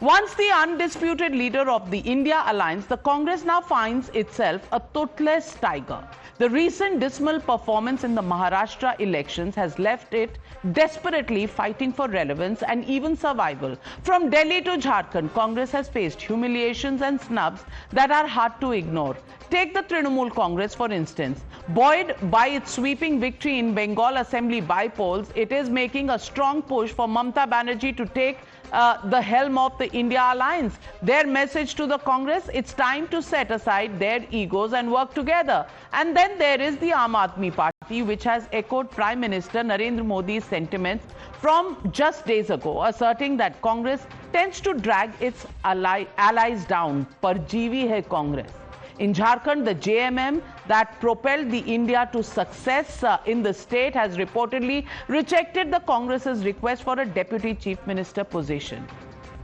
Once the undisputed leader of the India alliance, the Congress now finds itself a toothless tiger. The recent dismal performance in the Maharashtra elections has left it desperately fighting for relevance and even survival. From Delhi to Jharkhand, Congress has faced humiliations and snubs that are hard to ignore. Take the Trinamool Congress, for instance. Buoyed by its sweeping victory in Bengal Assembly by-polls, it is making a strong push for Mamata Banerjee to take the helm of the India alliance. Their message to the Congress: it's time to set aside their egos and work together. And then there is the Aam Aadmi Party, which has echoed Prime Minister Narendra Modi's sentiments from just days ago, asserting that Congress tends to drag its allies down. Parjeevi hai Congress. In Jharkhand, the JMM that propelled the India to success in the state has reportedly rejected the Congress's request for a deputy chief minister position.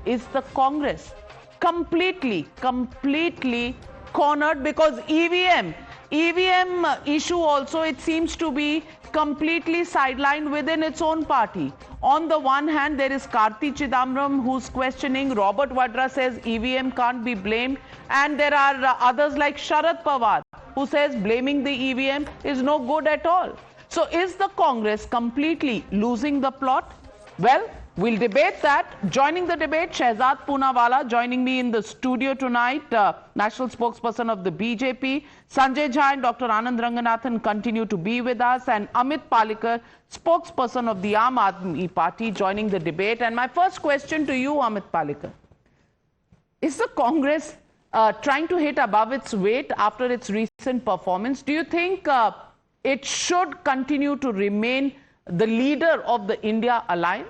Is the Congress completely cornered? Because EVM issue also, it seems to be completely sidelined within its own party. On the one hand, there is Karti Chidambaram who's questioning. Robert Vadra says EVM can't be blamed. And there are others like Sharad Pawar who says blaming the EVM is no good at all. So is the Congress completely losing the plot? Well, we'll debate that. Joining the debate, Shehzad Poonawalla, joining me in the studio tonight, national spokesperson of the BJP. Sanjay Jha and Dr. Anand Ranganathan continue to be with us, and Amit Palekar, spokesperson of the Aam Aadmi Party, joining the debate. And my first question to you, Amit Palekar, is the Congress trying to hit above its weight after its recent performance? Do you think it should continue to remain the leader of the India alliance?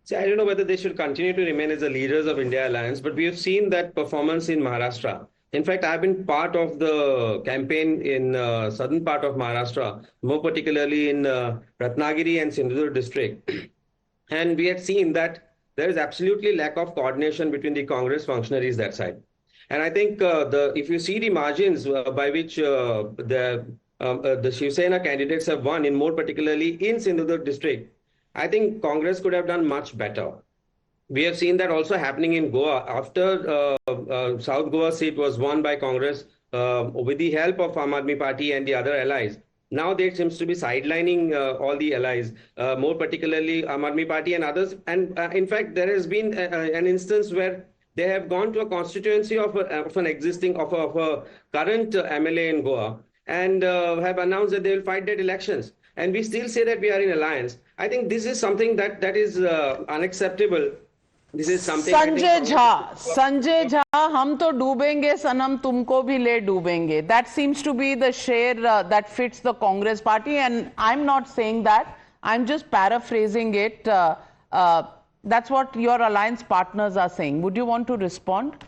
See, I don't know whether they should continue to remain as the leaders of India Alliance, but we have seen that performance in Maharashtra. In fact, I've been part of the campaign in southern part of Maharashtra, more particularly in Ratnagiri and Sindhudurg district. And we had seen that there is absolutely lack of coordination between the Congress functionaries that side. And I think if you see the margins by which the Shiv Sena candidates have won, in more particularly in Sindhudurg district, I think Congress could have done much better. We have seen that also happening in Goa. After South Goa seat was won by Congress with the help of Aam Aadmi Party and the other allies. Now there seems to be sidelining all the allies, more particularly Aam Aadmi Party and others. And in fact, there has been an instance where they have gone to a constituency of a current MLA in Goa and have announced that they will fight that elections. And we still say that we are in alliance. I think this is something that is unacceptable. This is something. Sanjay Jha, हम तो डूबेंगे सनम तुमको भी ले डूबेंगे. That seems to be the share that fits the Congress party, and I'm not saying that. I'm just paraphrasing it. That's what your alliance partners are saying. Would you want to respond?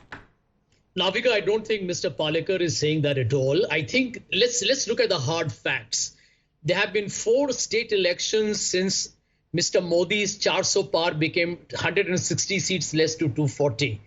Navika, I don't think Mr. Palekar is saying that at all. I think let's look at the hard facts. There have been 4 state elections since Mr. Modi's 400 par became 160 seats less to 240.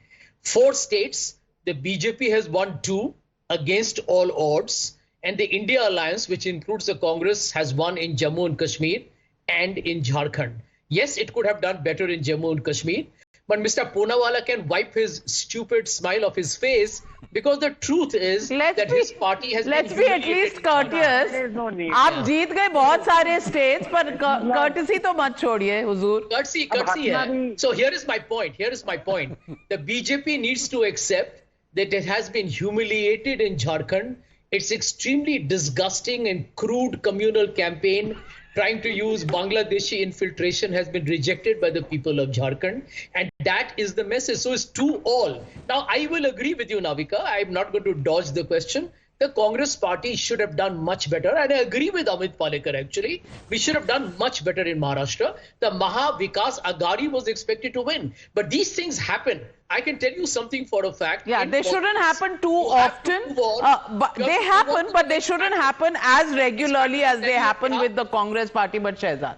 4 states, the BJP has won 2 against all odds, and the India Alliance, which includes the Congress, has won in Jammu and Kashmir and in Jharkhand. Yes, it could have done better in Jammu and Kashmir, but Mr. Poonawalla can wipe his stupid smile off his face, because the truth is that his party has been humiliated. Let's be at least courteous. There is no need. आप जीत गए बहुत सारे states, पर courtesy तो मत छोड़िए, हुजूर. Courtesy है. So here is my point. The BJP needs to accept that it has been humiliated in Jharkhand. Its extremely disgusting and crude communal campaign trying to use Bangladeshi infiltration has been rejected by the people of Jharkhand, and that is the message. So it's to all. Now, I will agree with you, Navika. I'm not going to dodge the question. The Congress party should have done much better, and I agree with Amit Palekar actually. We should have done much better in Maharashtra. The Maha Vikas Aghadi was expected to win, but these things happen. I can tell you something for a fact. Yeah, they shouldn't happen too often. But they happen, but they shouldn't happen as regularly as they happen with the Congress party. But Shehzad,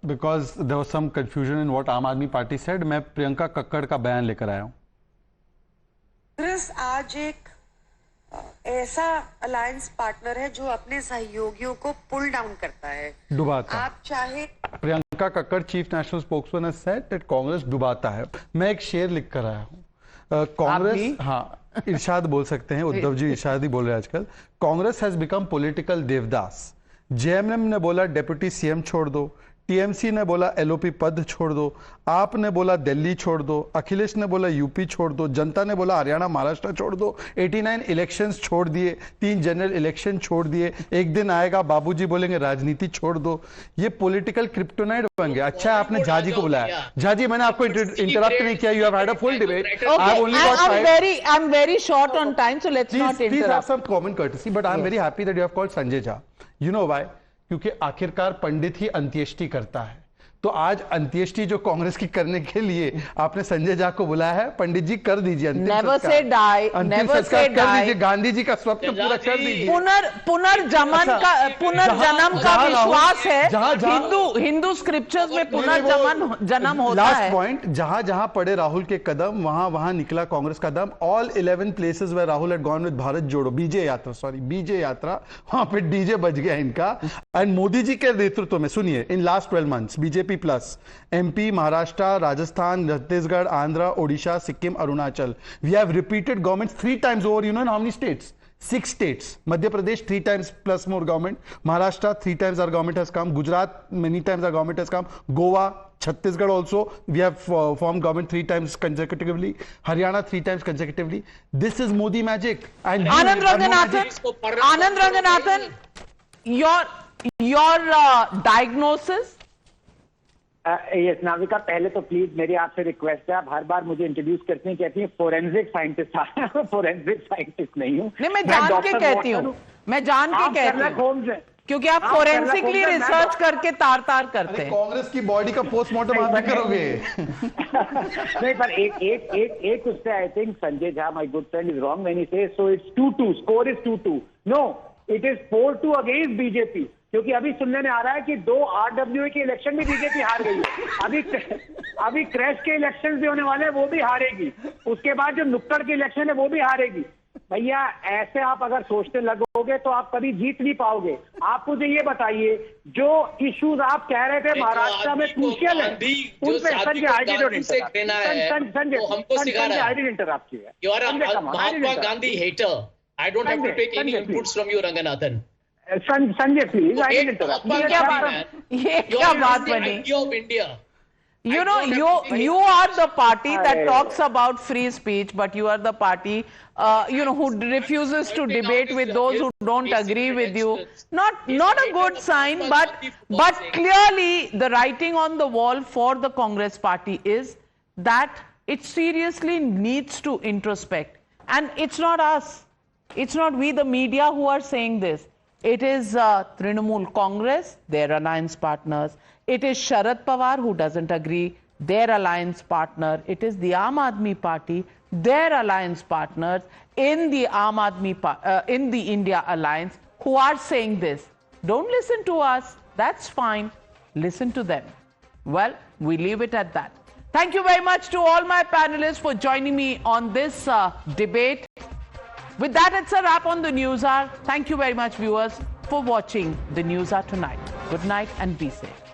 because there was some confusion in what Aam Aadmi Party said, मैं प्रियंका कक्कड़ का बयान लेकर आया हूँ. कांग्रेस आज एक ऐसा alliance partner है जो अपने सहयोगियों को पुल डाउन करता है, डुबाता है। आप चाहे Priyanka Kakkar, chief national spokesman, has said that Congress डुबाता है। मैं एक शेर लिख कर आया हूँ। कांग्रेस, हाँ, इरशाद बोल सकते हैं, उद्धव जी इरशाद ही बोल रहे हैं आजकल। Congress has become political Devdas. JMM ने बोला डेप्यूटी सीएम छोड़ दो, टीएमसी ने बोला एलओपी पद छोड़ दो, आपने बोला दिल्ली छोड़ दो, अखिलेश ने बोला यूपी छोड़ दो, जनता ने बोला हरियाणा महाराष्ट्र छोड़ दो, 89 इलेक्शंस छोड़ दिए, 3 जनरल इलेक्शन छोड़ दिए, एक दिन आएगा बाबूजी बोलेंगे राजनीति छोड़ दो। ये पॉलिटिकल क्रिप्टोनाइट बन गया। अच्छा, आपने झाजी को बुलाया। झाजी, मैंने आपको इंटरप्ट नहीं किया, you have had a full debate. I'm very short on time, so let's not Please have interrupt. some common courtesy, but I'm very happy that you have called Sanjay Jha. You know why? क्योंकि आखिरकार पंडित ही अंत्येष्टि करता है। तो आज अंत्येष्टि जो कांग्रेस की करने के लिए आपने संजय झा को बुलाया है। पंडित जी, कर दीजिए अंतिम Never संस्कार। say die, अंतिम never संस्कार say कर die. दीजिए, गांधी जी का स्वप्न पूरा कर दीजिए। पुनर्जन्म का विश्वास है। हिंदू स्क्रिप्चर्स में पुनर्जन्म होता है। लास्ट पॉइंट, जहां जहां पड़े राहुल के कदम, वहां वहां निकला कांग्रेस का दम। All 11 places where Rahul had gone with Bharat Jodo बीजे यात्रा, वहां पे डीजे बज गया इनका। एंड मोदी जी के नेतृत्व में, सुनिए, in last 12 months BJP plus MP, Maharashtra, Rajasthan, Chhattisgarh, Andhra, Odisha, Sikkim, Arunachal, we have repeated government 3 times over. You know in how many states? 6 states. Madhya Pradesh 3 times plus more government. Maharashtra 3 times our government has come. Gujarat many times our government has come. Goa, Chhattisgarh also we have formed government 3 times consecutively. Haryana 3 times consecutively. This is Modi magic. And Anand Ranganathan, your diagnosis. Yes Navika, पहले तो please मेरी आपसे request है, आप हर बार मुझे introduce करती हैं, कहती हैं फोरेंसिक साइंटिस्ट। फोरेंसिक साइंटिस्ट नहीं हूँ नहीं, मैं जान के कहती हूँ, क्योंकि आप फोरेंसिकली रिसर्च करके तार करते हैं। कांग्रेस की बॉडी का पोस्टमार्टम आप भी करोगे। नहीं, पर एक उससे I think Sanjay Jha, my good friend, is wrong when he says so it's 2-2, score is 2-2। No, it is 4-2 against BJP, क्योंकि अभी सुनने में आ रहा है कि 2 RWA के इलेक्शन भी बीजेपी हार गई है। अभी क्रैश के इलेक्शन भी होने वाले हैं, वो भी हारेगी। उसके बाद जो नुक्कड़ के इलेक्शन है वो भी हारेगी। भैया, ऐसे आप अगर सोचने लगोगे तो आप कभी जीत नहीं पाओगे। आप मुझे ये बताइए, जो इश्यूज आप कह रहे थे महाराष्ट्र में क्रूशियल है, उन पे संजय आई डिडंट इंटरप्ट किया। You are a Mahatma Gandhi hater. I don't have to take any inputs from you, Ranganathan. Sanjay please, I didn't interrupt. ये क्या बात बनी? Of India. You know, you are the party that talks about free speech, but you are the party, who refuses to debate with those who don't agree with you. Not a good sign, but clearly the writing on the wall for the Congress party is that it seriously needs to introspect. And it's not us. It's not we, the media, who are saying this. It is Trinamool Congress, their alliance partners. It is Sharad Pawar, who doesn't agree, their alliance partner. It is the Aam Aadmi Party, their alliance partners in the in the India Alliance, who are saying this. Don't listen to us. That's fine. Listen to them. Well, we leave it at that. Thank you very much to all my panelists for joining me on this debate. With that, it's a wrap on the News Hour. Thank you very much, viewers, for watching the News Hour tonight. Good night and be safe.